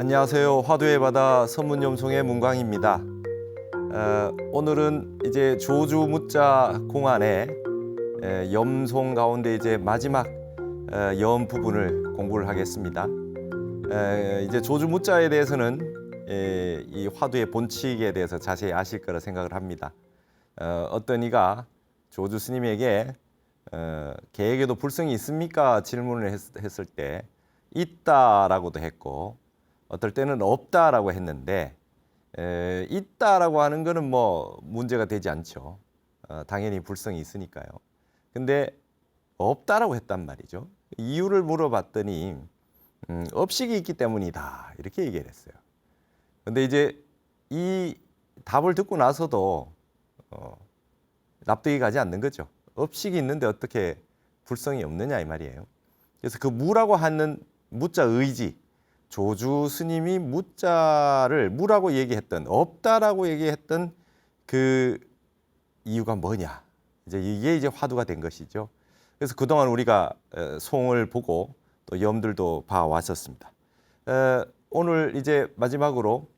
안녕하세요. 화두의 바다 선문염송의 문광입니다. 오늘은 이제 조주 무자 공안의 염송 가운데 이제 마지막 염 부분을 공부를 하겠습니다. 이제 조주 무자에 대해서는 이 화두의 본칙에 대해서 자세히 아실 거라 생각을 합니다. 어떤 이가 조주 스님에게 개에게도 불성이 있습니까? 질문을 했을 때 있다라고도 했고, 어떨 때는 없다라고 했는데, 있다라고 하는 거는 뭐 문제가 되지 않죠. 당연히 불성이 있으니까요. 근데 없다라고 했단 말이죠. 이유를 물어봤더니 업식이 있기 때문이다 이렇게 얘기를 했어요. 근데 이제 이 답을 듣고 나서도 납득이 가지 않는 거죠. 업식이 있는데 어떻게 불성이 없느냐 이 말이에요. 그래서 그 무라고 하는 무자 의지, 조주 스님이 무자를 무라고 얘기했던, 없다라고 얘기했던 그 이유가 뭐냐, 이게 이제 화두가 된 것이죠. 그래서 그동안 우리가 송을 보고 또 염들도 봐왔었습니다. 오늘 이제 마지막으로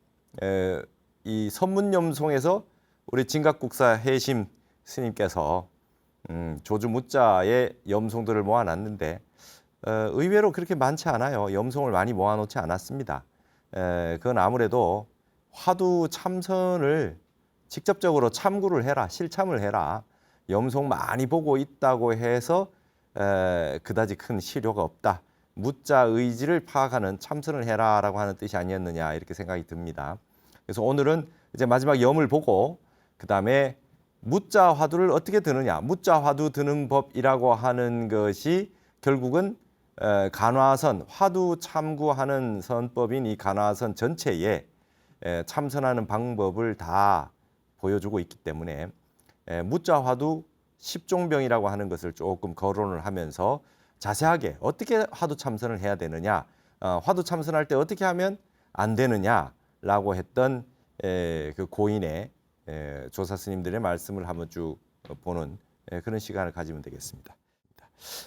이 선문염송에서 우리 진각국사 해심 스님께서 조주 무자의 염송들을 모아놨는데 의외로 그렇게 많지 않아요. 염송을 많이 모아놓지 않았습니다. 그건 아무래도 화두 참선을 직접적으로 참구를 해라, 실참을 해라. 염송 많이 보고 있다고 해서 그다지 큰 실효가 없다. 무자 의지를 파악하는 참선을 해라라고 하는 뜻이 아니었느냐 이렇게 생각이 듭니다. 그래서 오늘은 이제 마지막 염을 보고 그 다음에 무자 화두를 어떻게 드느냐, 무자 화두 드는 법이라고 하는 것이 결국은 간화선, 화두 참구하는 선법인 이 간화선 전체에 참선하는 방법을 다 보여주고 있기 때문에 무자 화두 10종병이라고 하는 것을 조금 거론을 하면서 자세하게 어떻게 화두 참선을 해야 되느냐, 화두 참선할 때 어떻게 하면 안 되느냐라고 했던 그 고인의 조사 스님들의 말씀을 한번 쭉 보는 그런 시간을 가지면 되겠습니다.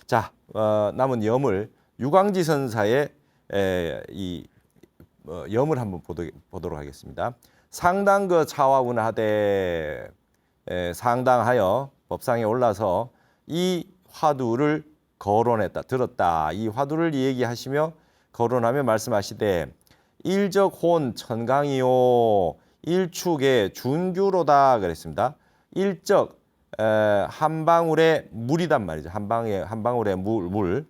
자, 남은 염을 유광지선사의 이 염을 한번 보도록 하겠습니다. 상당그 차화운하되, 상당하여 법상에 올라서 이 화두를 거론했다, 들었다. 이 화두를 얘기하시며 거론하며 말씀하시되, 일적혼 천강이요 일축의 준규로다 그랬습니다. 일적 한 방울의 물이단 말이죠. 한 방울의 물.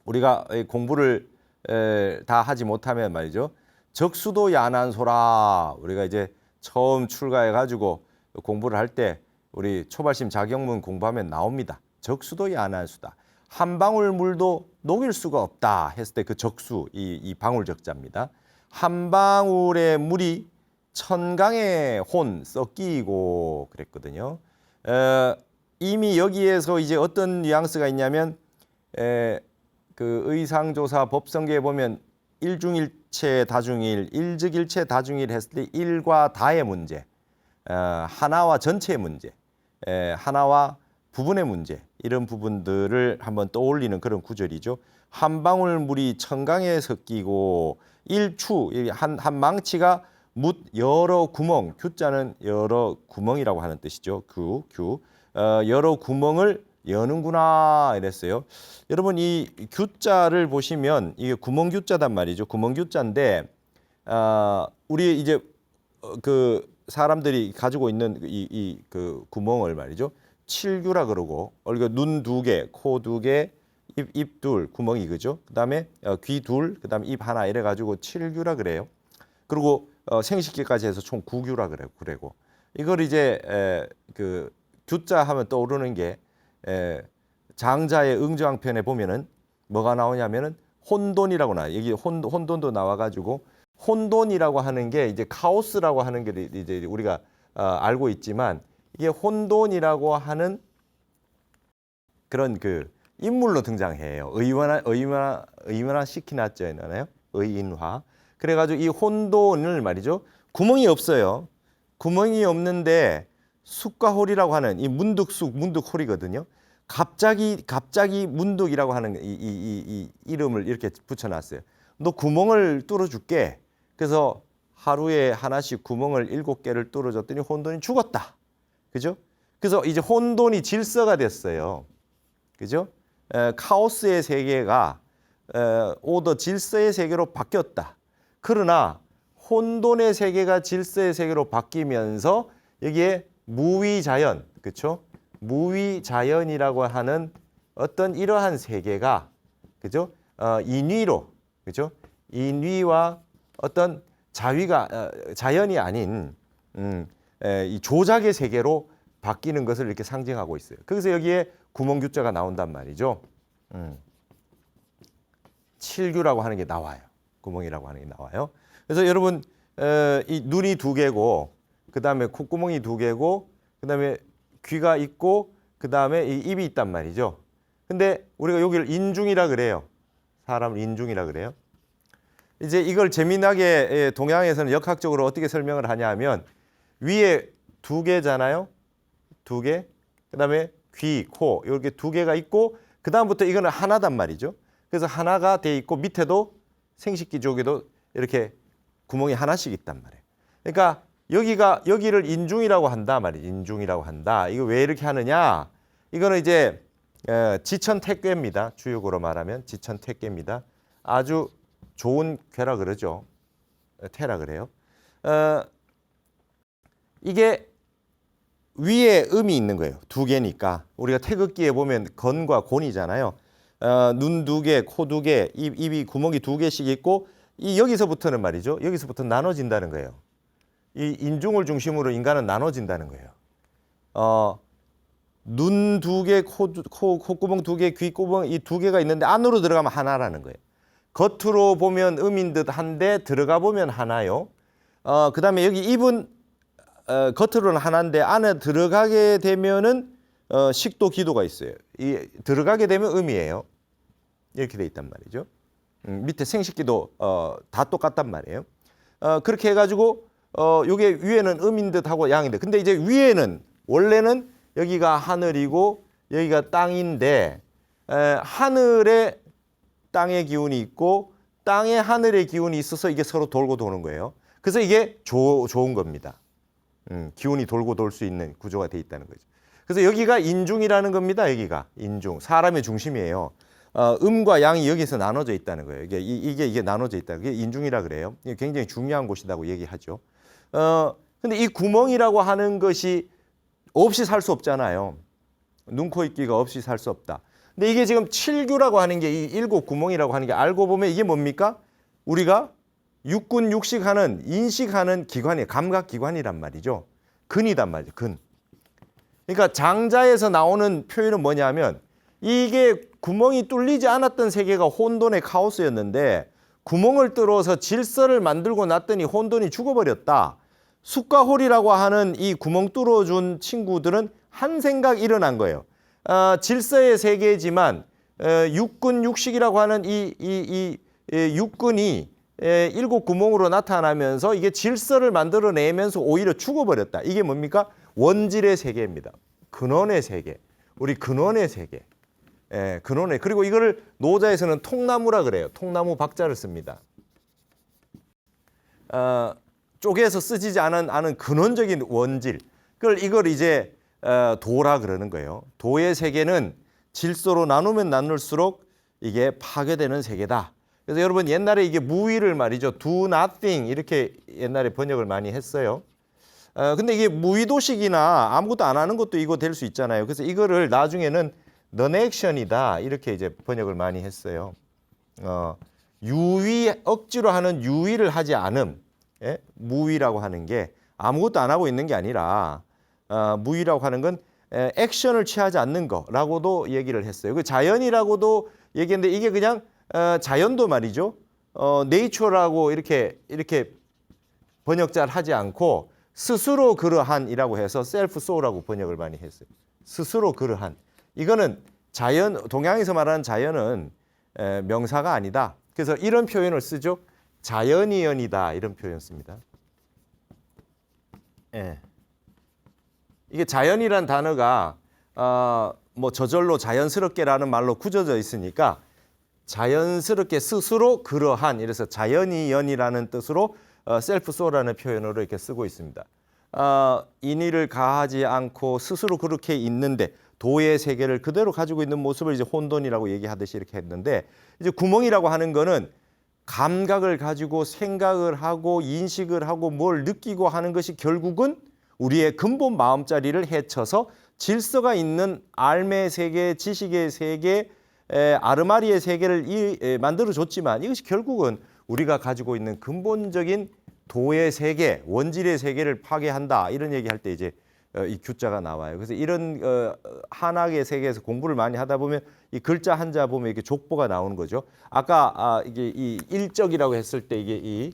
우리가 공부를 다 하지 못하면 말이죠. 적수도 야난소라. 우리가 이제 처음 출가해 가지고 공부를 할 때 우리 초발심 자경문 공부하면 나옵니다. 적수도 야난수다. 한 방울 물도 녹일 수가 없다 했을 때 그 적수, 이 방울 적자입니다. 한 방울의 물이 천강의 혼 썩기이고 그랬거든요. 이미 여기에서 이제 어떤 뉘앙스가 있냐면 그 의상조사 법성계에 보면 일중일체 다중일, 일즉일체 다중일 했을 때 일과 다의 문제, 하나와 전체의 문제, 하나와 부분의 문제, 이런 부분들을 한번 떠올리는 그런 구절이죠. 한 방울 물이 천강에 섞이고 일추, 한 망치가 묻 여러 구멍, 규자는 여러 구멍이라고 하는 뜻이죠. 여러 구멍을 여는구나 이랬어요. 여러분 이 규자를 보시면 이게 구멍 규자단 말이죠. 구멍 규자인데 우리 이제 그 사람들이 가지고 있는 이 그 구멍을 말이죠. 칠규라 그러고, 눈 두 개, 코 두 개, 입 둘, 구멍이 그죠. 그다음에 귀 둘, 그다음에 입 하나 이래 가지고 칠규라 그래요. 그리고 생식기까지 해서 총 9규라 그래고 이걸 이제 그 규자 하면 떠오르는 게 장자의 응주왕편에 보면은 뭐가 나오냐면은 혼돈이라고 나와요. 여기 혼돈도 나와가지고, 혼돈이라고 하는 게 이제 카오스라고 하는 게 이제 우리가 알고 있지만, 이게 혼돈이라고 하는 그런 그 인물로 등장해요. 의인화 시키놨잖아요. 의인화. 그래가지고 이 혼돈을 말이죠. 구멍이 없어요. 구멍이 없는데 숫과홀이라고 하는 이 문득홀이거든요. 갑자기 문득이라고 하는 이 이름을 이렇게 붙여놨어요. 너 구멍을 뚫어줄게. 그래서 하루에 하나씩 구멍을 7개를 뚫어줬더니 혼돈이 죽었다. 그죠? 그래서 이제 혼돈이 질서가 됐어요. 그죠? 카오스의 세계가 오더 질서의 세계로 바뀌었다. 그러나 혼돈의 세계가 질서의 세계로 바뀌면서 여기에 무위자연, 그렇죠? 무위자연이라고 하는 어떤 이러한 세계가, 그죠? 인위로, 그죠? 인위와 어떤 자위가 자연이 아닌 이 조작의 세계로 바뀌는 것을 이렇게 상징하고 있어요. 그래서 여기에 구멍규자가 나온단 말이죠. 칠규라고 하는 게 나와요. 구멍이라고 하는 게 나와요. 그래서 여러분 이 눈이 2개고, 그 다음에 콧구멍이 2개고, 그 다음에 귀가 있고, 그 다음에 이 입이 있단 말이죠. 근데 우리가 여기를 인중이라 그래요. 사람을 인중이라 그래요. 이제 이걸 재미나게 동양에서는 역학적으로 어떻게 설명을 하냐 하면 위에 2개잖아요. 2개. 그 다음에 귀, 코 이렇게 2개가 있고, 그 다음부터 이거는 하나단 말이죠. 그래서 하나가 돼 있고 밑에도 생식기 쪽에도 이렇게 구멍이 하나씩 있단 말이에요. 그러니까 여기를 인중이라고 한다 말이에요. 인중이라고 한다. 이거 왜 이렇게 하느냐? 이거는 이제 지천택괴입니다. 주역으로 말하면 지천택괴입니다. 아주 좋은 괴라 그러죠. 태라 그래요. 이게 위에 음이 있는 거예요. 2개니까. 우리가 태극기에 보면 건과 곤이잖아요. 눈 2개, 코 2개, 입이 구멍이 2개씩 있고, 이 여기서부터는 말이죠. 여기서부터 나눠진다는 거예요. 이 인중을 중심으로 인간은 나눠진다는 거예요. 눈 2개, 콧구멍 2개, 귀구멍 이 2개가 있는데 안으로 들어가면 하나라는 거예요. 겉으로 보면 음인 듯 한데 들어가 보면 하나요. 그 다음에 여기 입은 겉으로는 하나인데 안에 들어가게 되면은 식도, 기도가 있어요. 이 들어가게 되면 음이에요. 이렇게 돼 있단 말이죠. 밑에 생식기도 다 똑같단 말이에요. 그렇게 해가지고 요게 위에는 음인 듯하고 양인 듯. 근데 이제 위에는 원래는 여기가 하늘이고 여기가 땅인데 하늘에 땅의 기운이 있고 땅에 하늘의 기운이 있어서 이게 서로 돌고 도는 거예요. 그래서 이게 좋은 겁니다. 기운이 돌고 돌 수 있는 구조가 돼 있다는 거죠. 그래서 여기가 인중이라는 겁니다. 여기가 인중, 사람의 중심이에요. 음과 양이 여기서 나눠져 있다는 거예요. 이게 나눠져 있다. 그게 인중이라 그래요. 이게 굉장히 중요한 곳이라고 얘기하죠. 근데 이 구멍이라고 하는 것이 없이 살 수 없잖아요. 눈, 코, 입, 귀가 없이 살 수 없다. 근데 이게 지금 칠규라고 하는 게 이 7구멍이라고 하는 게 알고 보면 이게 뭡니까? 우리가 육군, 육식하는, 인식하는 기관이에요. 감각기관이란 말이죠. 근이란 말이죠. 근. 그러니까 장자에서 나오는 표현은 뭐냐면 이게 구멍이 뚫리지 않았던 세계가 혼돈의 카오스였는데 구멍을 뚫어서 질서를 만들고 놨더니 혼돈이 죽어버렸다. 숫과홀이라고 하는 이 구멍 뚫어준 친구들은 한 생각 일어난 거예요. 질서의 세계지만 육군, 육식이라고 하는 이 육군이 7구멍으로 나타나면서 이게 질서를 만들어내면서 오히려 죽어버렸다. 이게 뭡니까? 원질의 세계입니다. 근원의 세계. 우리 근원의 세계. 근원의. 그리고 이거를 노자에서는 통나무라 그래요. 통나무 박자를 씁니다. 쪼개서 쓰지지 않은 근원적인 원질. 이걸 이제 도라 그러는 거예요. 도의 세계는 질서로 나누면 나눌수록 이게 파괴되는 세계다. 그래서 여러분 옛날에 이게 무위를 말이죠. do nothing 이렇게 옛날에 번역을 많이 했어요. 근데 이게 무의도식이나 아무것도 안 하는 것도 이거 될 수 있잖아요. 그래서 이거를 나중에는 non-action이다 이렇게 이제 번역을 많이 했어요. 유의, 억지로 하는 유의를 하지 않음. 예? 무의라고 하는 게 아무것도 안 하고 있는 게 아니라 무의라고 하는 건 액션을 취하지 않는 거라고도 얘기를 했어요. 그 자연이라고도 얘기했는데 이게 그냥 자연도 말이죠. 네이처라고 이렇게 번역잘 하지 않고 스스로 그러한이라고 해서 셀프 소라고 번역을 많이 했어요. 스스로 그러한. 이거는 자연, 동양에서 말하는 자연은 명사가 아니다. 그래서 이런 표현을 쓰죠. 자연이연이다 이런 표현 씁니다. 예. 이게 자연이란 단어가 뭐 저절로 자연스럽게라는 말로 굳어져 있으니까 자연스럽게 스스로 그러한, 이래서 자연이 연이라는 뜻으로 셀프 소라는 표현으로 이렇게 쓰고 있습니다. 인의를 가하지 않고 스스로 그렇게 있는데 도의 세계를 그대로 가지고 있는 모습을 이제 혼돈이라고 얘기하듯이 이렇게 했는데, 이제 구멍이라고 하는 거는 감각을 가지고 생각을 하고 인식을 하고 뭘 느끼고 하는 것이 결국은 우리의 근본 마음자리를 해쳐서 질서가 있는 알의 세계, 지식의 세계, 아르마리의 세계를 만들어줬지만, 이것이 결국은 우리가 가지고 있는 근본적인 도의 세계, 원질의 세계를 파괴한다, 이런 얘기할 때 이제 이 규자가 나와요. 그래서 이런 한학의 세계에서 공부를 많이 하다 보면 이 글자 한자 보면 이렇게 족보가 나오는 거죠. 아까 이게 이 일적이라고 했을 때 이게 이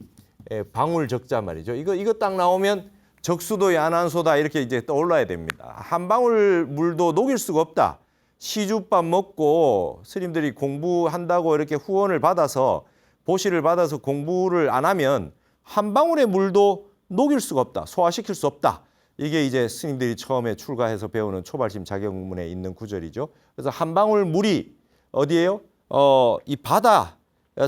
방울 적자 말이죠. 이거 딱 나오면 적수도 야난소다, 이렇게 이제 떠올라야 됩니다. 한 방울 물도 녹일 수가 없다. 시주밥 먹고 스님들이 공부한다고 이렇게 후원을 받아서, 보시를 받아서 공부를 안 하면 한 방울의 물도 녹일 수가 없다. 소화시킬 수 없다. 이게 이제 스님들이 처음에 출가해서 배우는 초발심 자경문에 있는 구절이죠. 그래서 한 방울 물이 어디예요? 이 바다,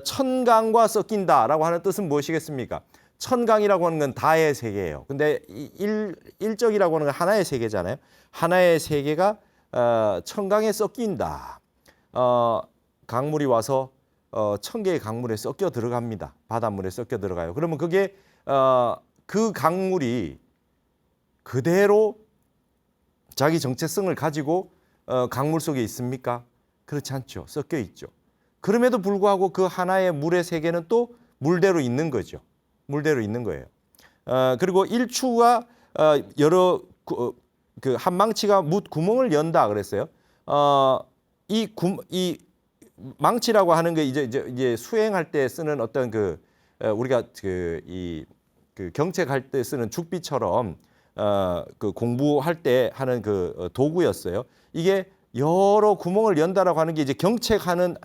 천강과 섞인다라고 하는 뜻은 무엇이겠습니까? 천강이라고 하는 건 다의 세계예요. 근데 일적이라고 하는 건 하나의 세계잖아요. 하나의 세계가 천강에 섞인다. 강물이 와서 1000개의 강물에 섞여 들어갑니다. 바닷물에 섞여 들어가요. 그러면 그게 그 강물이 그대로 자기 정체성을 가지고 강물 속에 있습니까? 그렇지 않죠. 섞여 있죠. 그럼에도 불구하고 그 하나의 물의 세계는 또 물대로 있는 거죠. 물대로 있는 거예요. 그리고 일추가 여러 그 한 망치가 구멍을 연다 그랬어요. 이 망치라고 하는 게 이제 수행할 때 쓰는 어떤 우리가 그 경책할 때 쓰는 죽비처럼 그 공부할 때 하는 그 도구였어요. 이게 여러 구멍을 연다라고 하는 게 이제 경책하는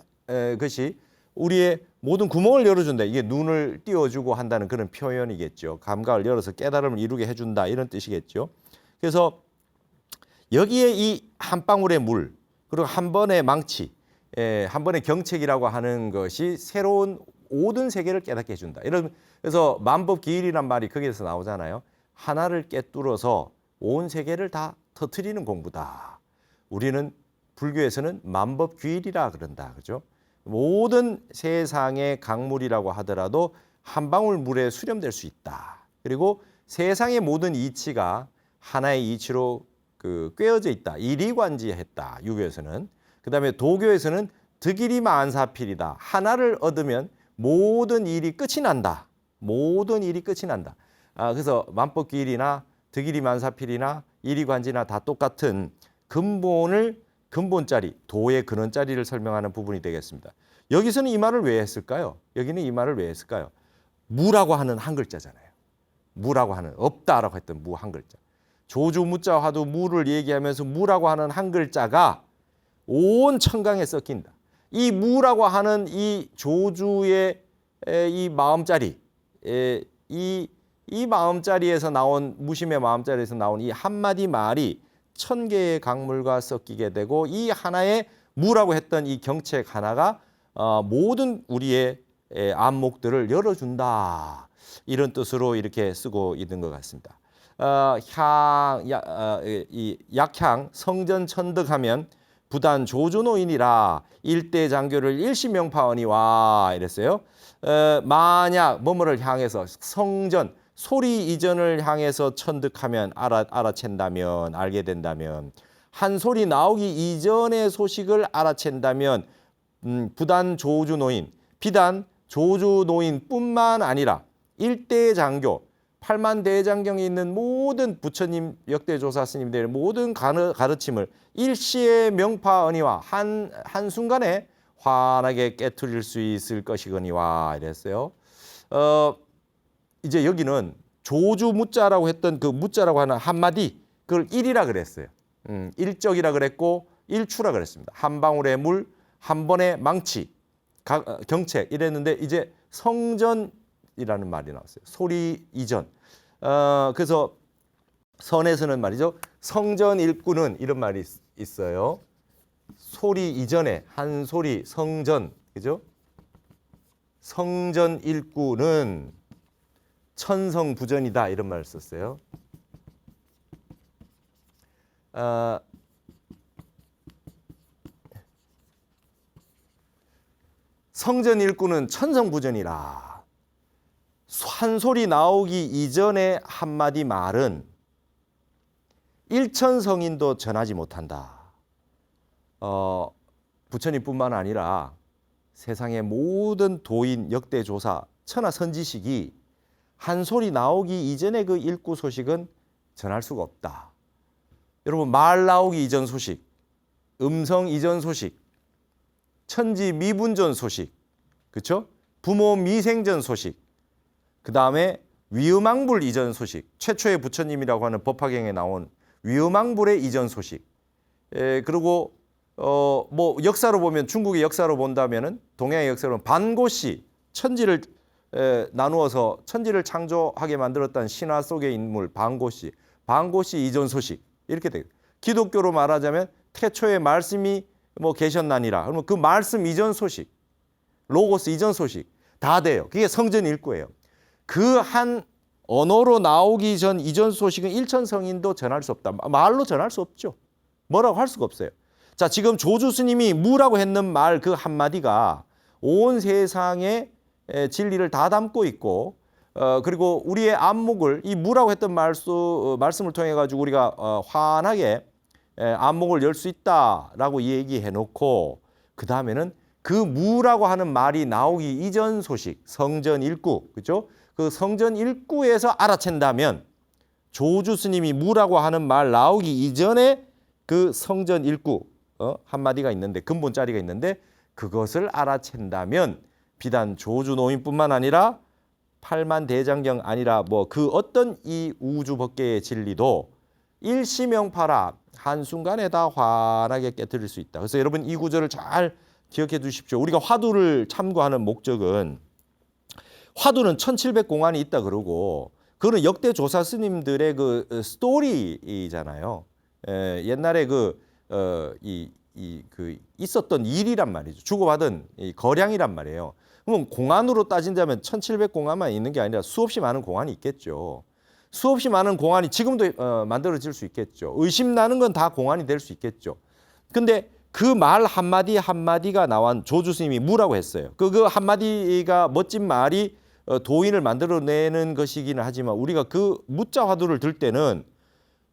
것이 우리의 모든 구멍을 열어준다. 이게 눈을 띄워주고 한다는 그런 표현이겠죠. 감각을 열어서 깨달음을 이루게 해준다, 이런 뜻이겠죠. 그래서 여기에 이 한 방울의 물, 그리고 한 번의 망치, 한 번의 경책이라고 하는 것이 새로운 모든 세계를 깨닫게 해준다. 그래서 만법기일이란 말이 거기에서 나오잖아요. 하나를 꿰뚫어서 온 세계를 다 터뜨리는 공부다. 우리는 불교에서는 만법귀일이라 그런다. 그죠? 모든 세상의 강물이라고 하더라도 한 방울 물에 수렴될 수 있다. 그리고 세상의 모든 이치가 하나의 이치로 꿰어져 있다. 이리관지했다. 유교에서는. 그다음에 도교에서는 득일이만사필이다. 하나를 얻으면 모든 일이 끝이 난다. 모든 일이 끝이 난다. 그래서 만법기일이나 득일이만사필이나 이리관지나 다 똑같은 근본짜리, 도의 근원짜리를 설명하는 부분이 되겠습니다. 여기서는 이 말을 왜 했을까요? 여기는 이 말을 왜 했을까요? 무라고 하는 한 글자잖아요. 무라고 하는, 없다라고 했던 무 한 글자. 조주 무자 화두 무를 얘기하면서 무라고 하는 한 글자가 온 천강에 섞인다. 이 무라고 하는 이 조주의 이 마음자리, 이 마음자리에서 나온, 무심의 마음자리에서 나온 이 한마디 말이 1000개의 강물과 섞이게 되고, 이 하나의 무라고 했던 이 경책 하나가 모든 우리의 안목들을 열어준다. 이런 뜻으로 이렇게 쓰고 있는 것 같습니다. 약향 성전천득하면 부단 조주노인이라 일대 장교를 일시명파언이와 이랬어요. 만약 뭐뭐를 향해서 성전, 소리 이전을 향해서 천득하면 알아챈다면, 알게 된다면, 한 소리 나오기 이전의 소식을 알아챈다면, 부단 조주노인, 비단 조주노인뿐만 아니라 일대 장교, 8만 대장경에 있는 모든 부처님, 역대조사 스님들의 모든 가르침을 일시의 명파언이와 한순간에 환하게 깨트릴 수 있을 것이거니와 이랬어요. 이제 여기는 조주 무자라고 했던 그 무자라고 하는 한마디, 그걸 일이라 그랬어요. 일적이라 그랬고 일추라 그랬습니다. 한 방울의 물, 한 번의 망치, 경책 이랬는데 이제 성전이라는 말이 나왔어요. 소리 이전. 그래서 선에서는 말이죠. 성전 일꾼은 이런 말이 있어요. 소리 이전에 한 소리 성전, 그죠? 성전일구는 천성부전이다 이런 말을 썼어요. 성전일구는 천성부전이라. 한 소리 나오기 이전의 한마디 말은 일천성인도 전하지 못한다. 부처님뿐만 아니라 세상의 모든 도인, 역대조사, 천하선지식이 한 소리 나오기 이전에 그 일구 소식은 전할 수가 없다. 여러분, 말 나오기 이전 소식, 음성 이전 소식, 천지 미분전 소식, 그렇죠? 부모 미생전 소식, 그 다음에 위음왕불 이전 소식, 최초의 부처님이라고 하는 법화경에 나온 위음왕불의 이전 소식. 그리고 뭐 역사로 보면, 중국의 역사로 본다면은, 동양의 역사로 보면 반고씨, 천지를 나누어서 천지를 창조하게 만들었다는 신화 속의 인물 반고씨, 반고씨 이전 소식 이렇게 돼요. 기독교로 말하자면 태초에 말씀이 뭐 계셨나니라. 그러면 그 말씀 이전 소식, 로고스 이전 소식 다 돼요. 그게 성전일구예요. 그 한 언어로 나오기 전 이전 소식은 일천성인도 전할 수 없다. 말로 전할 수 없죠. 뭐라고 할 수가 없어요. 자, 지금 조주 스님이 무라고 했는 말 그 한마디가 온 세상의 진리를 다 담고 있고, 그리고 우리의 안목을 이 무라고 했던 말씀을 통해 가지고 우리가 환하게 안목을 열 수 있다라고 얘기해 놓고, 그 다음에는 그 무라고 하는 말이 나오기 이전 소식, 성전일구, 그렇죠? 그 성전일구에서 알아챈다면 조주 스님이 무라고 하는 말 나오기 이전에 그 성전일구 한마디가 있는데, 근본자리가 있는데, 그것을 알아챈다면 비단 조주 노인뿐만 아니라 팔만대장경 아니라 뭐 그 어떤 이 우주 법계의 진리도 일시명파라 한순간에 다 환하게 깨뜨릴 수 있다. 그래서 여러분 이 구절을 잘 기억해 두십시오. 우리가 화두를 참고하는 목적은, 화두는 1700공안이 있다 그러고, 그거는 역대 조사 스님들의 그 스토리잖아요. 옛날에 있었던 일이란 말이죠. 주고받은 이 거량이란 말이에요. 그럼 공안으로 따진다면 1700공안만 있는 게 아니라 수없이 많은 공안이 있겠죠. 수없이 많은 공안이 지금도 만들어질 수 있겠죠. 의심나는 건 다 공안이 될 수 있겠죠. 근데 그 말 한마디 한마디가 나온 조주 스님이 무라고 했어요. 그 한마디가 멋진 말이 도인을 만들어내는 것이기는 하지만, 우리가 그 무자 화두를 들 때는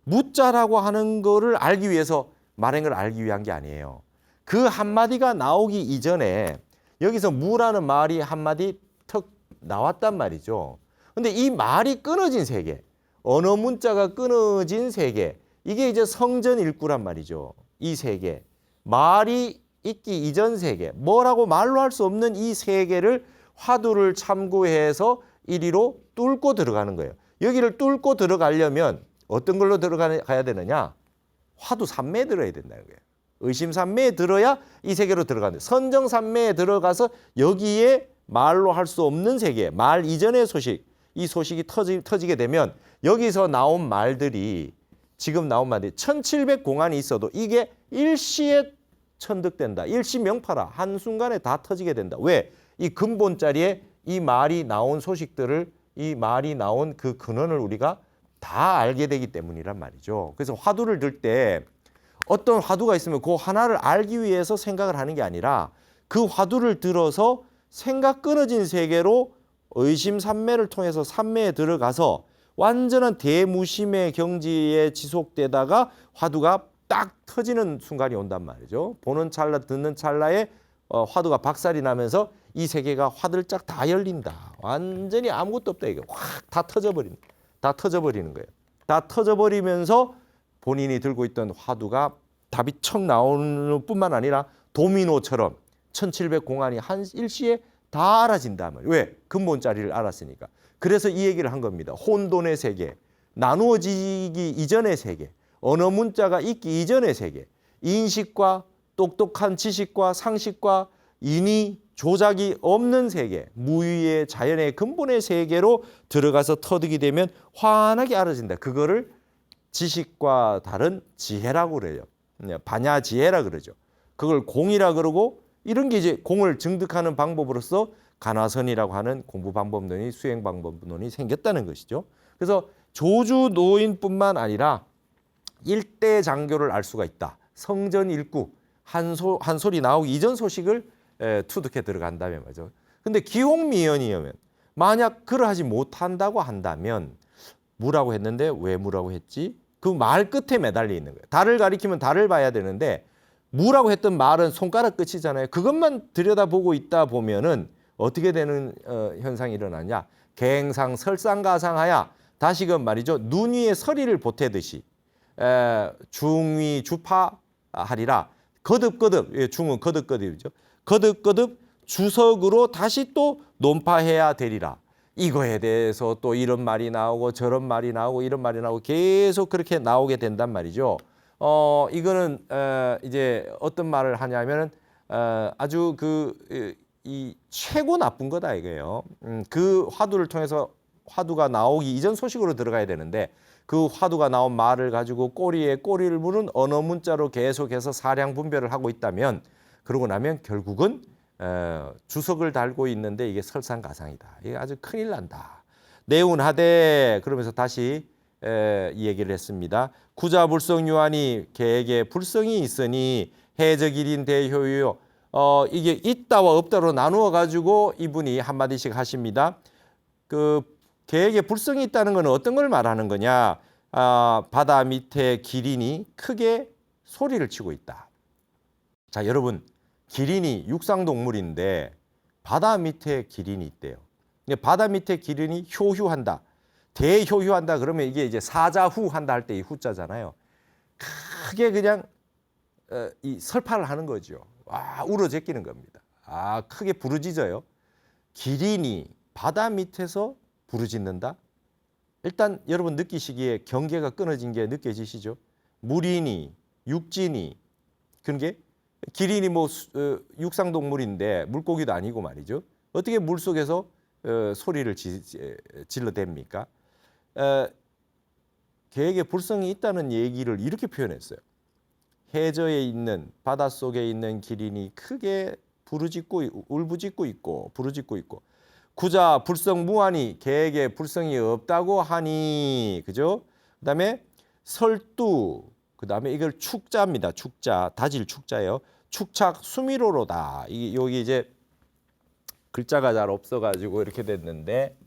무자라고 하는 거를 알기 위해서 말한 걸 알기 위한 게 아니에요. 그 한마디가 나오기 이전에 여기서 무라는 말이 한마디 턱 나왔단 말이죠. 근데 이 말이 끊어진 세계, 언어 문자가 끊어진 세계, 이게 이제 성전일구란 말이죠. 이 세계, 말이 있기 이전 세계, 뭐라고 말로 할 수 없는 이 세계를 화두를 참고해서 이리로 뚫고 들어가는 거예요. 여기를 뚫고 들어가려면 어떤 걸로 들어가야 되느냐? 화두 삼매에 들어야 된다는 거예요. 의심 삼매에 들어야 이 세계로 들어가는, 선정 삼매에 들어가서 여기에 말로 할 수 없는 세계, 말 이전의 소식, 이 소식이 터지게 되면 여기서 나온 말들이, 지금 나온 말들이 1700공안이 있어도 이게 일시에 천득된다. 일시명파라. 한순간에 다 터지게 된다. 왜? 이 근본 자리에 이 말이 나온 소식들을, 이 말이 나온 그 근원을 우리가 다 알게 되기 때문이란 말이죠. 그래서 화두를 들 때 어떤 화두가 있으면 그 하나를 알기 위해서 생각을 하는 게 아니라, 그 화두를 들어서 생각 끊어진 세계로 의심삼매를 통해서 삼매에 들어가서 완전한 대무심의 경지에 지속되다가 화두가 딱 터지는 순간이 온단 말이죠. 보는 찰나 듣는 찰나에 화두가 박살이 나면서 이 세계가 화들짝 다 열린다. 완전히 아무것도 없다. 이게 확 다 터져버리는, 다 터져버리는 거예요. 다 터져버리면서 본인이 들고 있던 화두가 답이 척 나오는 뿐만 아니라 도미노처럼 1700공안이 한 일시에 다 알아진단 말이에요. 왜? 근본 자리를 알았으니까. 그래서 이 얘기를 한 겁니다. 혼돈의 세계, 나누어지기 이전의 세계, 언어 문자가 있기 이전의 세계, 인식과 똑똑한 지식과 상식과 인의, 조작이 없는 세계, 무위의 자연의 근본의 세계로 들어가서 터득이 되면 환하게 알아진다. 그거를 지식과 다른 지혜라고 그래요. 반야지혜라 그러죠. 그걸 공이라 그러고 이런 게 이제 공을 증득하는 방법으로서 간화선이라고 하는 공부 방법론이 수행 방법론이 생겼다는 것이죠. 그래서 조주 노인뿐만 아니라 일대 장교를 알 수가 있다. 성전 일구 한 소리 나오기 이전 소식을 투득해 들어간다면 말이죠. 근데 기홍미연이면 만약 그러하지 못한다고 한다면 무라고 했는데 왜 무라고 했지? 그 말 끝에 매달려 있는 거예요. 달을 가리키면 달을 봐야 되는데 무라고 했던 말은 손가락 끝이잖아요. 그것만 들여다보고 있다 보면은 어떻게 되는 현상이 일어나냐? 갱상 설상가상하야 다시금 말이죠. 눈 위에 서리를 보태듯이 중위 주파하리라. 거듭거듭 중은 거듭거듭이죠. 거듭거듭 주석으로 다시 또 논파해야 되리라. 이거에 대해서 또 이런 말이 나오고 저런 말이 나오고 이런 말이 나오고 계속 그렇게 나오게 된단 말이죠. 이거는 이제 어떤 말을 하냐면은 아주 이 최고 나쁜 거다 이거예요. 그 화두를 통해서 화두가 나오기 이전 소식으로 들어가야 되는데 그 화두가 나온 말을 가지고 꼬리에 꼬리를 무는 언어 문자로 계속해서 사량 분별을 하고 있다면 그러고 나면 결국은 주석을 달고 있는데 이게 설상가상이다. 이게 아주 큰일 난다. 내운하되 그러면서 다시 이 얘기를 했습니다. 구자불성유한이 계획에 불성이 있으니 해적일인 대효유요. 이게 있다와 없다로 나누어 가지고 이분이 한마디씩 하십니다. 그 계획에 불성이 있다는 것은 어떤 걸 말하는 거냐? 바다 밑에 기린이 크게 소리를 치고 있다. 자, 여러분, 기린이 육상동물인데 바다 밑에 기린이 있대요. 바다 밑에 기린이 효휴한다. 대효휴한다 그러면 이게 이제 사자후한다 할 때 이 후자잖아요. 크게 그냥 이 설파를 하는 거죠. 울어 제끼는 겁니다. 크게 부르짖어요. 기린이 바다 밑에서 부르짖는다. 일단 여러분 느끼시기에 경계가 끊어진 게 느껴지시죠? 물이니 육지니 그런 게 기린이 뭐 육상동물인데 물고기도 아니고 말이죠. 어떻게 물속에서 소리를 질러댑니까? 계획에 불성이 있다는 얘기를 이렇게 표현했어요. 해저에 있는 바닷속에 있는 기린이 크게 부르짖고 울부짖고 있고 부르짖고 있고 구자 불성 무하니 계획에 불성이 없다고 하니 그죠? 그다음에 설두 그다음에 이걸 축자입니다. 축자 다질 축자예요. 축착 수미로로다. 여기 이제 글자가 잘 없어가지고 이렇게 됐는데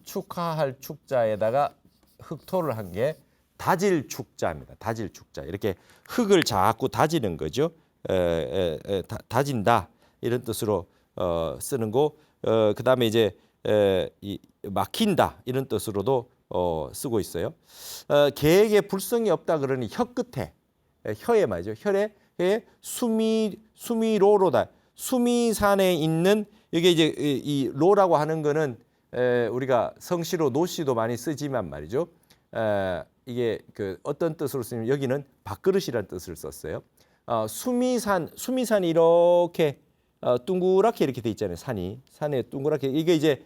축하할 축자에다가 흑토를 한 게 다질 축자입니다. 다질 축자 이렇게 흙을 자꾸 다지는 거죠. 다진다 이런 뜻으로 쓰는 거. 그다음에 이제 이 막힌다 이런 뜻으로도 쓰고 있어요. 계획에 불성이 없다 그러니 혀 끝에 혀에 말이죠. 혀에 수미로로다. 수미산에 있는 이게 이제 이 로라고 하는 거는 우리가 성시로 노시도 많이 쓰지만 말이죠. 이게 그 어떤 뜻으로 쓰면 여기는 밥그릇이라는 뜻을 썼어요. 수미산이 이렇게 둥그랗게 이렇게 돼 있잖아요. 산에 둥그랗게 이게 이제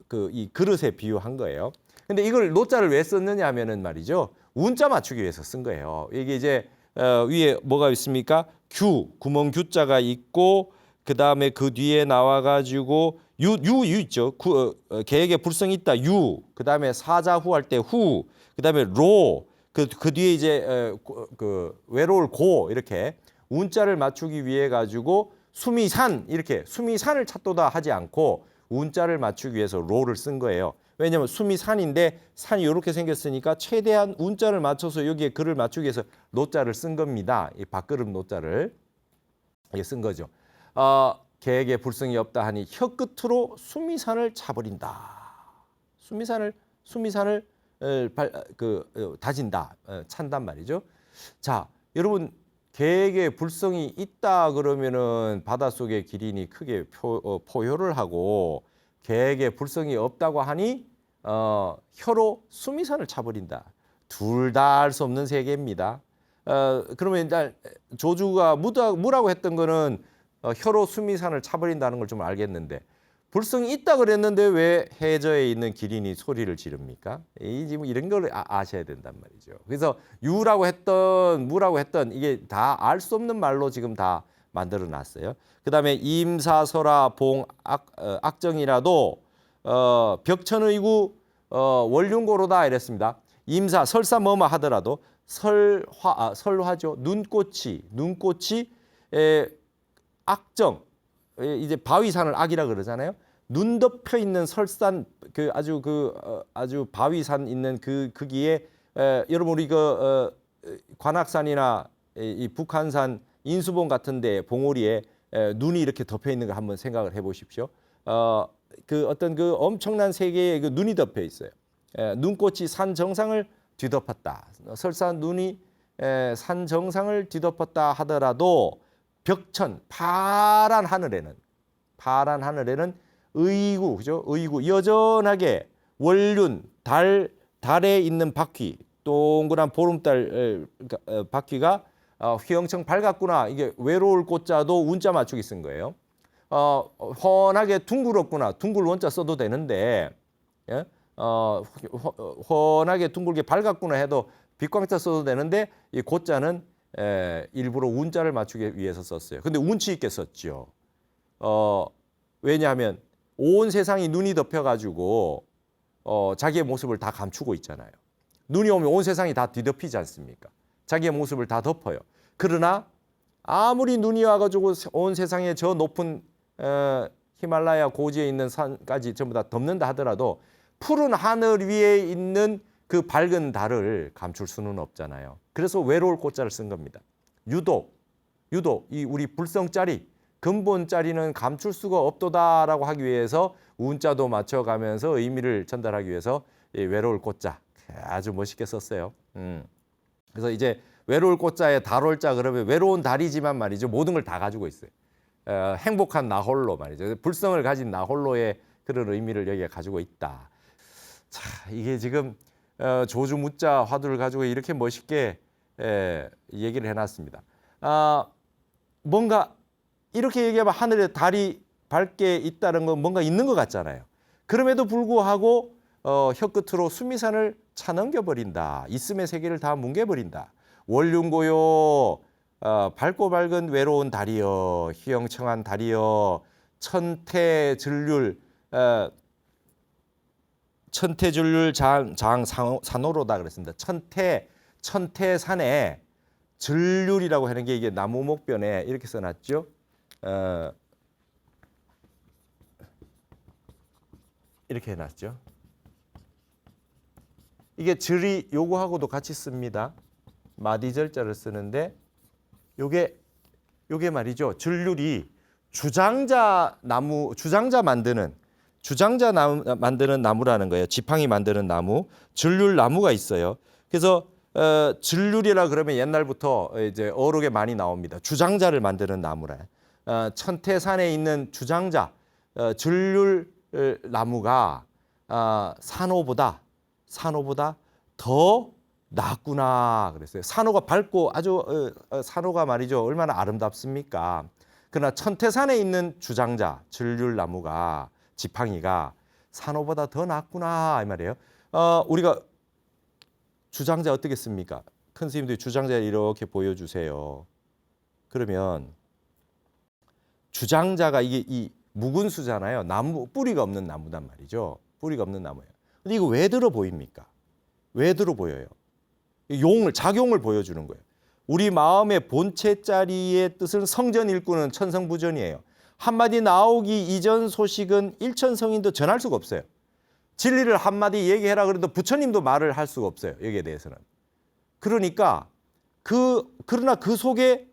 그 이 그릇에 비유한 거예요. 근데 이걸 노자를 왜 썼느냐 하면은 말이죠. 운자 맞추기 위해서 쓴 거예요. 이게 이제 위에 뭐가 있습니까? 구멍 규자가 있고 그 다음에 그 뒤에 나와가지고 유 있죠. 계획에 불성이 있다. 그 다음에 사자후 할 때 후. 그 다음에 로. 그 뒤에 이제 그 외로울 고 이렇게 운자를 맞추기 위해 가지고 수미산 이렇게 수미산을 찾도다 하지 않고 운자를 맞추기 위해서 로를 쓴 거예요. 왜냐하면 수미산인데 산이 이렇게 생겼으니까 최대한 운자를 맞춰서 여기에 글을 맞추기 위해서 노자를 쓴 겁니다. 이 밥그릇 노자를 쓴 거죠. 계획에 불성이 없다 하니 혀 끝으로 수미산을 차버린다. 수미산을 다진다, 찬단 말이죠. 자, 여러분 계획에 불성이 있다 그러면은 바닷속에 기린이 크게 포효를 하고 계획에 불성이 없다고 하니 혀로 수미산을 차버린다. 둘 다 알 수 없는 세계입니다. 그러면 일단 조주가 무라고 했던 거는 혀로 수미산을 차버린다는 걸 좀 알겠는데 불성이 있다 그랬는데 왜 해저에 있는 기린이 소리를 지릅니까? 지금 이런 걸 아셔야 된단 말이죠. 그래서 유라고 했던 무라고 했던 이게 다 알 수 없는 말로 지금 다 만들어 놨어요. 그다음에 임사설화 봉 악정이라도 벽천의구 원륜고로다 이랬습니다. 임사 설사 뭐뭐 하더라도 설화죠. 눈꽃이 악정 이제 바위산을 악이라 그러잖아요. 눈 덮여 있는 설산 아주 바위산 있는 거기에 여러분 우리 관악산이나 이 북한산 인수봉 같은데 봉우리에 눈이 이렇게 덮여 있는 거 한번 생각을 해보십시오. 어떤 엄청난 세계에 눈이 덮여 있어요. 눈꽃이 산 정상을 뒤덮었다. 설사 눈이 산 정상을 뒤덮었다 하더라도 벽천 파란 하늘에는 의구 그죠? 의구 여전하게 원륜 달에 있는 바퀴 동그란 보름달 바퀴가 휘영청 밝았구나. 이게 외로울 꽃자도 운자 맞추기 쓴 거예요. 훤하게 둥글었구나. 둥글 원자 써도 되는데 예? 훤하게 둥글게 밝았구나 해도 빛광자 써도 되는데 이 고자는 일부러 운자를 맞추기 위해서 썼어요. 근데 운치 있게 썼죠. 왜냐하면 온 세상이 눈이 덮여가지고 자기의 모습을 다 감추고 있잖아요. 눈이 오면 온 세상이 다 뒤덮이지 않습니까? 자기의 모습을 다 덮어요. 그러나 아무리 눈이 와가지고 온 세상에 저 높은 히말라야 고지에 있는 산까지 전부 다 덮는다 하더라도 푸른 하늘 위에 있는 그 밝은 달을 감출 수는 없잖아요. 그래서 외로울 꽃자를 쓴 겁니다. 유독 이 우리 불성짜리 근본짜리는 감출 수가 없도다라고 하기 위해서 운자도 맞춰가면서 의미를 전달하기 위해서 이 외로울 꽃자 아주 멋있게 썼어요. 그래서 이제 외로울 꽃자에 달월자 그러면 외로운 달이지만 말이죠. 모든 걸 다 가지고 있어요. 행복한 나홀로 말이죠. 불성을 가진 나홀로의 그런 의미를 여기에 가지고 있다. 자, 이게 지금 조주 무자 화두를 가지고 이렇게 멋있게 얘기를 해놨습니다. 뭔가 이렇게 얘기하면 하늘에 달이 밝게 있다는 건 뭔가 있는 것 같잖아요. 그럼에도 불구하고 혀끝으로 수미산을 차넘겨버린다. 있음의 세계를 다 뭉개버린다. 원륜고요 밝고 밝은 외로운 달이여 휘영청한 달이여 천태줄률 장산호로다 그랬습니다. 천태산에 들률이라고 하는 게 이게 나무목변에 이렇게 써놨죠. 이렇게 해놨죠. 이게 절이 요거하고도 같이 씁니다. 마디절자를 쓰는데 요게 말이죠. 절률이 주장자 만드는 나무라는 거예요. 지팡이 만드는 나무, 절률 나무가 있어요. 그래서 절률이라 그러면 옛날부터 이제 어록에 많이 나옵니다. 주장자를 만드는 나무라. 천태산에 있는 주장자, 절률 나무가 산호보다 더 낫구나 그랬어요. 산호가 밝고 아주 산호가 말이죠. 얼마나 아름답습니까? 그러나 천태산에 있는 주장자, 절률 나무가 지팡이가 산호보다 더 낫구나 이 말이에요. 우리가 주장자 어떻게 씁니까? 큰 스님들이 주장자를 이렇게 보여주세요. 그러면 주장자가 이게 이 묵은수잖아요. 나무 뿌리가 없는 나무단 말이죠. 뿌리가 없는 나무예요. 근데 이거 왜 들어 보입니까? 왜 들어 보여요? 작용을 보여주는 거예요. 우리 마음의 본체자리의 뜻은 성전 일구는 천성부전이에요. 한마디 나오기 이전 소식은 일천성인도 전할 수가 없어요. 진리를 한마디 얘기해라 그래도 부처님도 말을 할 수가 없어요. 여기에 대해서는. 그러니까 그러나 그 속에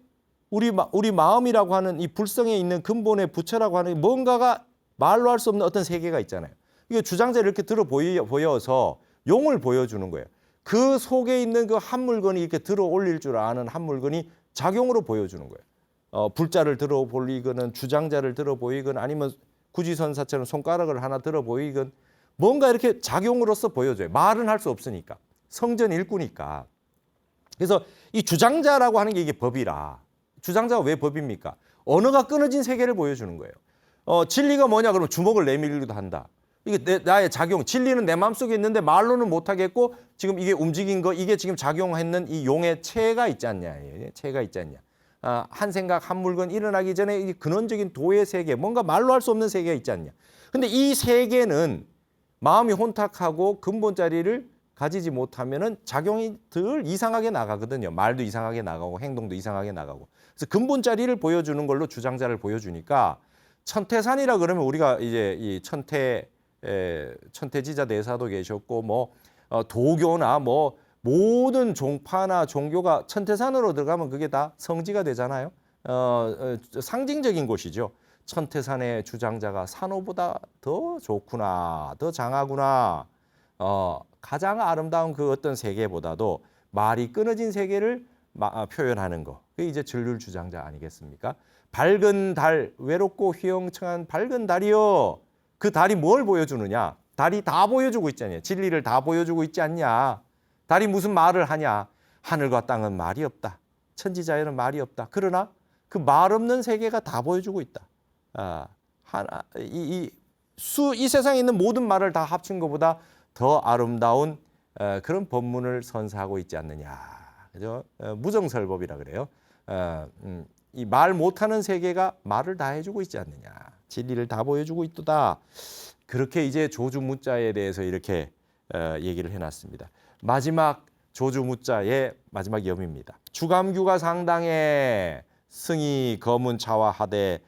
우리 마음이라고 하는 이 불성에 있는 근본의 부처라고 하는 뭔가가 말로 할 수 없는 어떤 세계가 있잖아요. 이게 주장자를 이렇게 들어 보여서 용을 보여주는 거예요. 그 속에 있는 그 한 물건이 이렇게 들어 올릴 줄 아는 한 물건이 작용으로 보여주는 거예요. 불자를 들어 보이거나 주장자를 들어 보이거나 아니면 구지선사처럼 손가락을 하나 들어 보이건 뭔가 이렇게 작용으로서 보여줘요. 말은 할 수 없으니까. 성전 일구니까. 그래서 이 주장자라고 하는 게 이게 법이라. 주장자가 왜 법입니까? 언어가 끊어진 세계를 보여주는 거예요. 진리가 뭐냐 그러면 주먹을 내밀기도 한다. 이게 나의 작용, 진리는 내 마음속에 있는데 말로는 못하겠고 지금 이게 움직인 거, 이게 지금 작용했는 이 용의 체가 있지 않냐. 체가 있지 않냐. 한 생각, 한 물건 일어나기 전에 이 근원적인 도의 세계, 뭔가 말로 할 수 없는 세계가 있지 않냐. 근데 이 세계는 마음이 혼탁하고 근본 자리를 가지지 못하면은 작용이 덜 이상하게 나가거든요. 말도 이상하게 나가고 행동도 이상하게 나가고. 그래서 근본 자리를 보여주는 걸로 주장자를 보여주니까 천태산이라 그러면 우리가 이제 이 천태지자 대사도 계셨고 뭐 도교나 뭐 모든 종파나 종교가 천태산으로 들어가면 그게 다 성지가 되잖아요. 상징적인 곳이죠. 천태산의 주장자가 산호보다 더 좋구나, 더 장하구나. 가장 아름다운 그 어떤 세계보다도 말이 끊어진 세계를 표현하는 거. 그게 이제 진리를 주장자 아니겠습니까? 밝은 달, 외롭고 휘영청한 밝은 달이요. 그 달이 뭘 보여주느냐? 달이 다 보여주고 있잖아요. 진리를 다 보여주고 있지 않냐? 달이 무슨 말을 하냐? 하늘과 땅은 말이 없다. 천지자연은 말이 없다. 그러나 그 말 없는 세계가 다 보여주고 있다. 이 세상에 있는 모든 말을 다 합친 것보다 더 아름다운 그런 법문을 선사하고 있지 않느냐. 그죠? 무정설법이라 그래요. 이 말 못하는 세계가 말을 다 해주고 있지 않느냐. 진리를 다 보여주고 있도다. 그렇게 이제 조주무자에 대해서 이렇게 얘기를 해놨습니다. 마지막 조주무자의 마지막 염입니다. 주감규가 상당해 승이 거문 차와하되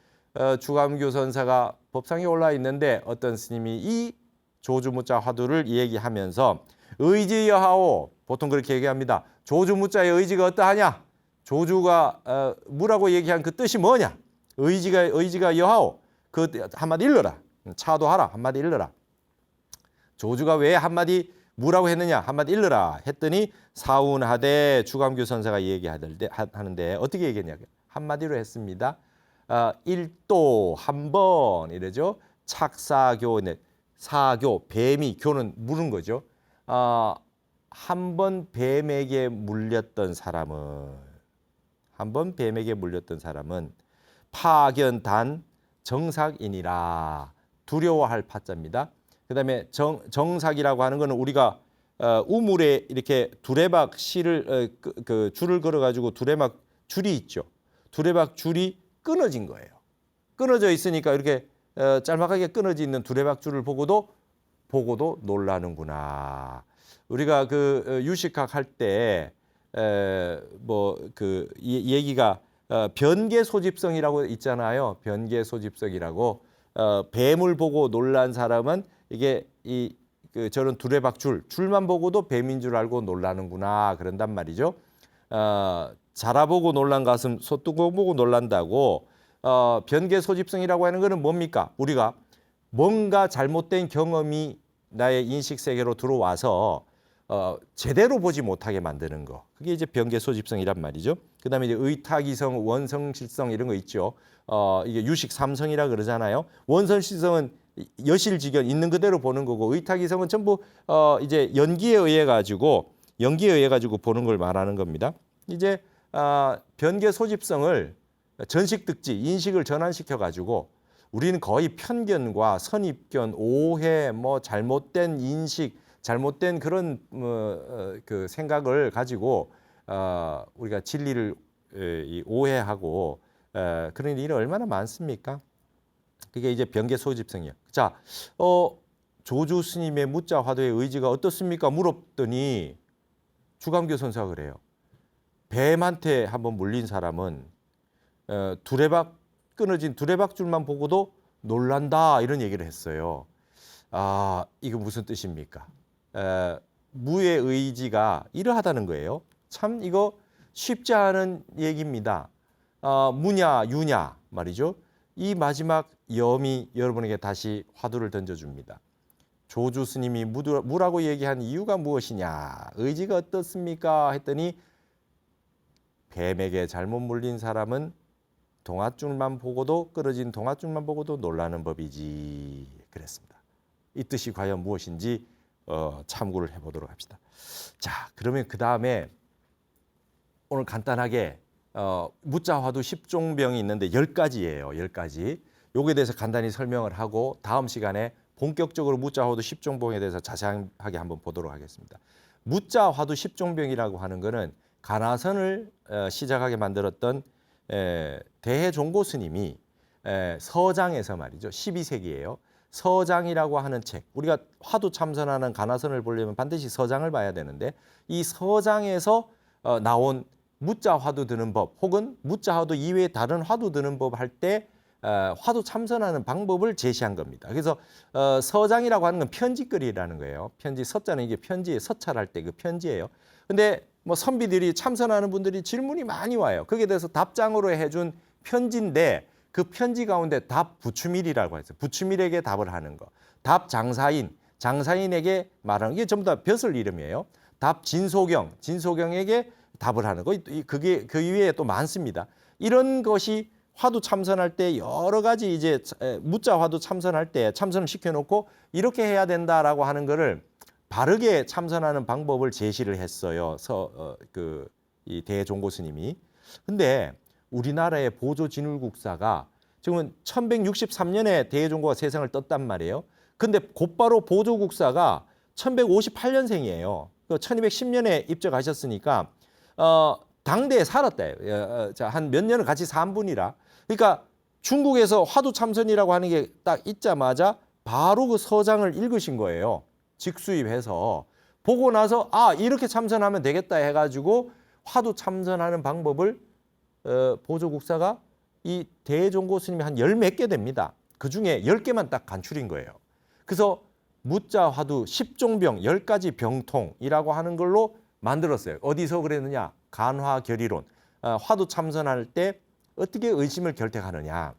주감규 선사가 법상에 올라 있는데 어떤 스님이 이 조주무자 화두를 얘기하면서 의지여하오 보통 그렇게 얘기합니다. 조주무자의 의지가 어떠하냐? 조주가 무라고 얘기한 그 뜻이 뭐냐? 의지가 여하오. 그 한마디 일러라. 차도하라. 한마디 일러라. 조주가 왜 한마디 무라고 했느냐? 한마디 일러라. 했더니 사운하되 주감규 선사가 얘기하는데 어떻게 얘기했냐? 한마디로 했습니다. 일도 한 번 이러죠. 착사교 사교 뱀이 교는 물은 거죠. 한 번 뱀에게 물렸던 사람은 파견단 정삭이니라. 두려워할 파자입니다. 그다음에 정삭이라고 하는 거는 우리가 우물에 이렇게 두레박 실을 그 줄을 걸어 가지고 두레박 줄이 있죠. 두레박 줄이 끊어진 거예요. 끊어져 있으니까 이렇게 짤막하게 끊어져 있는 두레박 줄을 보고도 놀라는구나. 우리가 그 유식학 할 때 뭐 그 얘기가 변계 소집성이라고 있잖아요. 변계 소집성이라고 뱀을 보고 놀란 사람은 이게 저런 두레박 줄만 보고도 뱀인 줄 알고 놀라는구나 그런단 말이죠. 자라보고 놀란 가슴 소뚜껑 보고 놀란다고. 변계 소집성이라고 하는 것은 뭡니까? 우리가 뭔가 잘못된 경험이 나의 인식 세계로 들어와서 제대로 보지 못하게 만드는 거. 그게 이제 변계 소집성이란 말이죠. 그다음에 이제 의탁이성, 원성실성 이런 거 있죠. 이게 유식 삼성이라 그러잖아요. 원성실성은 여실직연 있는 그대로 보는 거고 의탁이성은 전부 이제 연기에 의해 가지고 보는 걸 말하는 겁니다. 이제 변계 소집성을 전식득지, 인식을 전환시켜 가지고 우리는 거의 편견과 선입견, 오해, 뭐 잘못된 인식, 잘못된 그런 그 생각을 가지고 우리가 진리를 오해하고 그런 일이 얼마나 많습니까? 그게 이제 변계 소집성이에요. 자, 조주 스님의 무자 화두의 의지가 어떻습니까? 물었더니 주감교 선사가 그래요. 뱀한테 한번 물린 사람은 끊어진 두레박 줄만 보고도 놀란다 이런 얘기를 했어요. 이거 무슨 뜻입니까? 무의 의지가 이러하다는 거예요. 참 이거 쉽지 않은 얘기입니다. 무냐 유냐 말이죠. 이 마지막 염이 여러분에게 다시 화두를 던져줍니다. 조주 스님이 무라고 얘기한 이유가 무엇이냐? 의지가 어떻습니까? 했더니 뱀에게 잘못 물린 사람은 동아줄만 보고도 끊어진 동아줄만 보고도 놀라는 법이지 그랬습니다. 이 뜻이 과연 무엇인지 참고를 해보도록 합시다. 자, 그러면 그 다음에 오늘 간단하게 무자 화두 10종병이 있는데 10가지예요. 10가지. 요거에 대해서 간단히 설명을 하고 다음 시간에 본격적으로 무자 화두 10종병에 대해서 자세하게 한번 보도록 하겠습니다. 무자 화두 10종병이라고 하는 거는 가나선을 시작하게 만들었던 대종고 스님이 서장에서 말이죠. 12세기예요. 서장이라고 하는 책. 우리가 화두 참선하는 가나선을 보려면 반드시 서장을 봐야 되는데 이 서장에서 나온 무자 화두 드는 법 혹은 무자 화두 이외에 다른 화두 드는 법 할 때 화두 참선하는 방법을 제시한 겁니다. 그래서 서장이라고 하는 건 편지글이라는 거예요. 편지 서자는 이게 편지에 서찰할 때 그 편지예요. 근데 뭐 선비들이 참선하는 분들이 질문이 많이 와요. 거기에 대해서 답장으로 해준 편지인데 그 편지 가운데 답 부추밀이라고 해서 부추밀에게 답을 하는 거. 답 장사인, 장사인에게 말하는 게 전부 다 벼슬 이름이에요. 답 진소경, 진소경에게 답을 하는 거. 그게 그 이외에 또 많습니다. 이런 것이 화두 참선할 때 여러 가지 이제 무자 화두 참선할 때 참선을 시켜놓고 이렇게 해야 된다라고 하는 거를 바르게 참선하는 방법을 제시를 했어요. 이 대종고 스님이. 근데 우리나라의 보조진울국사가 지금은 1163년에 대종고가 세상을 떴단 말이에요. 근데 곧바로 보조국사가 1158년생이에요. 1210년에 입적하셨으니까 당대에 살았다. 한 몇 년을 같이 산 분이라. 그러니까 중국에서 화두 참선이라고 하는 게 딱 있자마자 바로 그 서장을 읽으신 거예요. 직수입해서. 보고 나서 이렇게 참선하면 되겠다 해가지고 화두 참선하는 방법을 보조국사가 이 대종고 스님이 한 열 몇 개 됩니다. 그중에 10개만 딱 간추린 거예요. 그래서 무자 화두 10종병 10가지 병통이라고 하는 걸로 만들었어요. 어디서 그랬느냐? 간화결의론. 화두 참선할 때 어떻게 의심을 결택하느냐.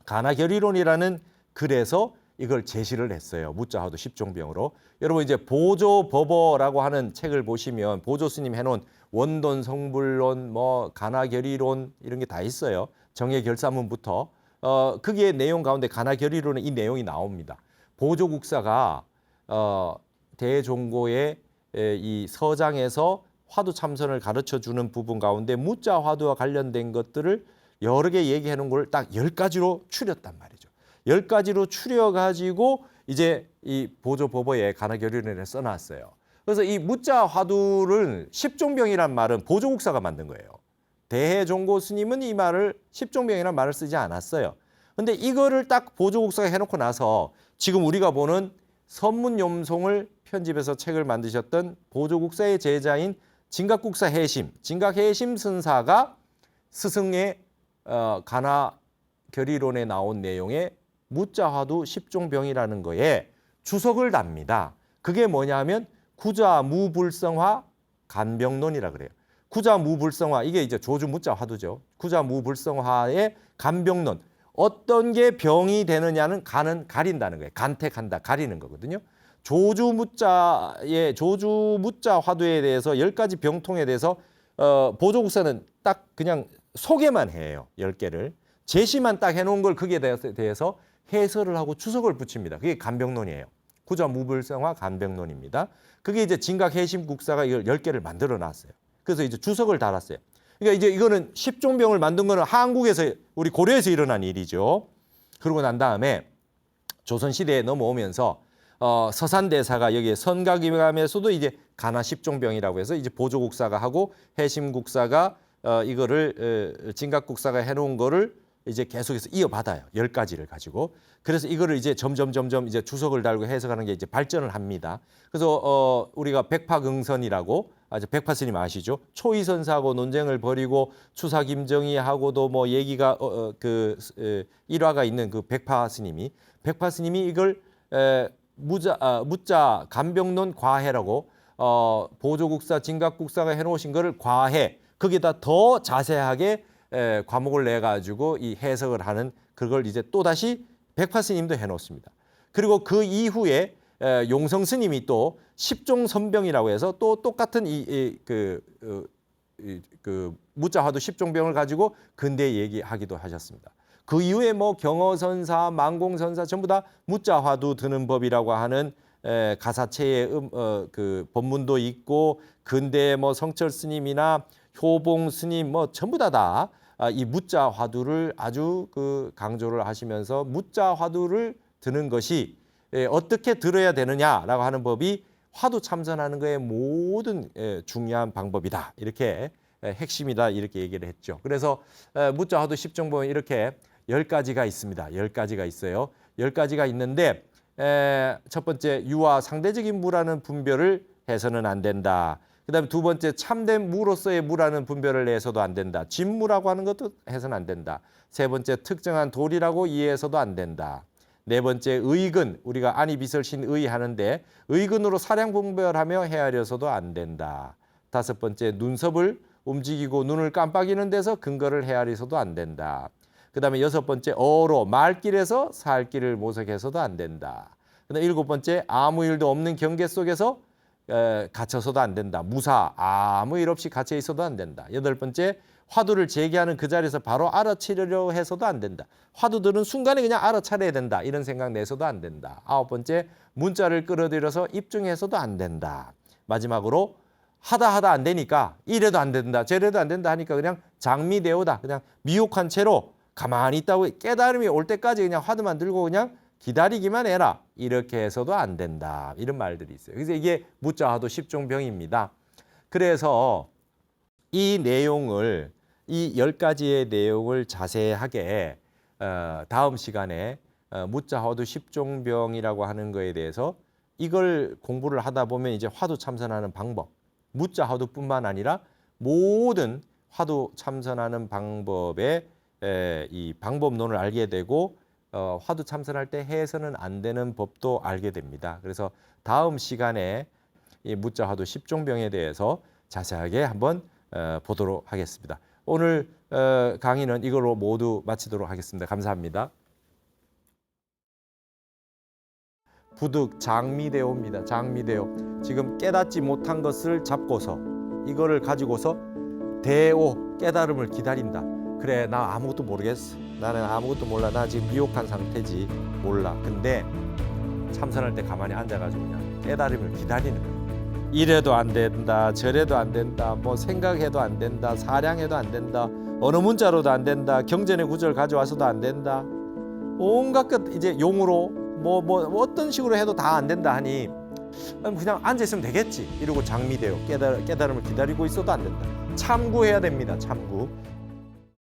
간화결의론이라는 글에서 이걸 제시를 했어요. 무자 화두 10종병으로. 여러분 이제 보조법어라고 하는 책을 보시면 보조 스님 해놓은 원돈 성불론, 뭐 간화결의론 이런 게 다 있어요. 정예결사문부터 거기에 내용 가운데 간화결의론에 이 내용이 나옵니다. 보조국사가 대종고의 이 서장에서 화두 참선을 가르쳐 주는 부분 가운데 무자 화두와 관련된 것들을 여러 개 얘기해 놓은 걸 딱 10가지로 추렸단 말이죠. 10가지로 추려 가지고 이제 이 보조법어에 간화결의론에 써놨어요. 그래서 이 무자 화두를 10종병이란 말은 보조국사가 만든 거예요. 대종고 스님은 이 말을 10종병이라는 말을 쓰지 않았어요. 근데 이거를 딱 보조국사가 해놓고 나서 지금 우리가 보는 선문염송을 편집해서 책을 만드셨던 보조국사의 제자인 진각국사 해심, 진각해심 선사가 스승의 간화결의론에 나온 내용의 무자화두 10종병이라는 거에 주석을 답니다. 그게 뭐냐면 구자무불성화 간병론이라 그래요. 구자무불성화, 이게 이제 조주 무자 화두죠. 구자무불성화의 간병론. 어떤 게 병이 되느냐는 간은 가린다는 거예요. 간택한다, 가리는 거거든요. 조주 무자 화두에 대해서 10가지 병통에 대해서 보조국사는 딱 그냥 소개만 해요. 10개를. 제시만 딱 해놓은 걸 거기에 대해서 해설을 하고 주석을 붙입니다. 그게 간병론이에요. 구자무불성화 간병론입니다. 그게 이제 진각해심국사가 이걸 10개를 만들어 놨어요. 그래서 이제 주석을 달았어요. 그러니까 이제 이거는 10종병을 만든 거는 한국에서 우리 고려에서 일어난 일이죠. 그러고 난 다음에 조선시대에 넘어오면서 서산대사가 여기에 선각임감에서도 이제 간화 10종병이라고 해서 이제 보조국사가 하고 해심국사가 이거를 진각국사가 해놓은 거를 이제 계속해서 이어받아요. 10가지를 가지고. 그래서 이거를 이제 점점 이제 주석을 달고 해석하는 게 이제 발전을 합니다. 그래서 우리가 백파긍선이라고 백파 스님 아시죠? 초이선사하고 논쟁을 벌이고 추사 김정희하고도 뭐 얘기가 일화가 있는 그 백파 스님이 이걸 무자 간병론 과해라고 보조국사 진각국사가 해놓으신 거를 과해 거기다 더 자세하게 과목을 내 가지고 이 해석을 하는 그걸 이제 또 다시 백파 스님도 해놓습니다. 그리고 그 이후에 용성 스님이 또 10종 선병이라고 해서 또 똑같은 무자화두 10종병을 가지고 근대 얘기하기도 하셨습니다. 그 이후에 뭐 경어선사, 만공선사 전부 다 무자화두 드는 법이라고 하는 가사체의 그 법문도 있고 근대 뭐 성철 스님이나 효봉 스님 뭐 전부 다 이 무자 화두를 아주 강조를 하시면서 무자 화두를 드는 것이 어떻게 들어야 되느냐라고 하는 법이 화두 참선하는 거의 모든 중요한 방법이다. 이렇게 핵심이다 이렇게 얘기를 했죠. 그래서 무자 화두 10종 보면 이렇게 10가지가 있습니다. 10가지가 있어요. 10가지가 있는데 첫 번째 유와 상대적인 무라는 분별을 해서는 안 된다. 그다음에 두 번째 참된 무로서의 무라는 분별을 해서도 안 된다. 진무라고 하는 것도 해서는 안 된다. 세 번째 특정한 도리라고 이해해서도 안 된다. 네 번째 의근, 우리가 아니 비설신 의 하는데 의근으로 사량 분별하며 헤아려서도 안 된다. 다섯 번째 눈썹을 움직이고 눈을 깜빡이는 데서 근거를 헤아려서도 안 된다. 그다음에 여섯 번째 어로 말길에서 살길을 모색해서도 안 된다. 그다음에 일곱 번째 아무 일도 없는 경계 속에서 갇혀서도 안 된다. 무사, 아무 일 없이 갇혀 있어도 안 된다. 여덟 번째 화두를 제기하는 그 자리에서 바로 알아차리려 해서도 안 된다. 화두들은 순간에 그냥 알아차려야 된다. 이런 생각 내서도 안 된다. 아홉 번째 문자를 끌어들여서 입증해서도 안 된다. 마지막으로 하다 안 되니까 이래도 안 된다. 저래도 안 된다 하니까 그냥 장미대오다. 그냥 미혹한 채로 가만히 있다고 깨달음이 올 때까지 그냥 화두만 들고 그냥 기다리기만 해라. 이렇게 해서도 안 된다. 이런 말들이 있어요. 그래서 이게 무자화두 10종병입니다. 그래서 이 내용을 이 10가지의 내용을 자세하게 다음 시간에 무자화두 10종병이라고 하는 거에 대해서 이걸 공부를 하다 보면 이제 화두 참선하는 방법, 무자화두뿐만 아니라 모든 화두 참선하는 방법의 이 방법론을 알게 되고 화두 참선할 때 해서는 안 되는 법도 알게 됩니다. 그래서 다음 시간에 이 무자화두 10종병에 대해서 자세하게 한번 보도록 하겠습니다. 오늘 강의는 이걸로 모두 마치도록 하겠습니다. 감사합니다. 부득 장미대오입니다. 장미대오. 지금 깨닫지 못한 것을 잡고서 이거를 가지고서 대오, 깨달음을 기다린다. 그래, 나 아무것도 모르겠어. 나는 아무것도 몰라. 나 지금 미혹한 상태지. 몰라. 근데 참선할 때 가만히 앉아가지고 그냥 깨달음을 기다리는 거예요. 이래도 안 된다. 저래도 안 된다. 뭐 생각해도 안 된다. 사량해도 안 된다. 어느 문자로도 안 된다. 경전의 구절 가져와서도 안 된다. 온갖 것 이제 용으로 뭐 어떤 식으로 해도 다 안 된다 하니 그냥 앉아 있으면 되겠지. 이러고 장미대요. 깨달음을 기다리고 있어도 안 된다. 참구해야 됩니다. 참구.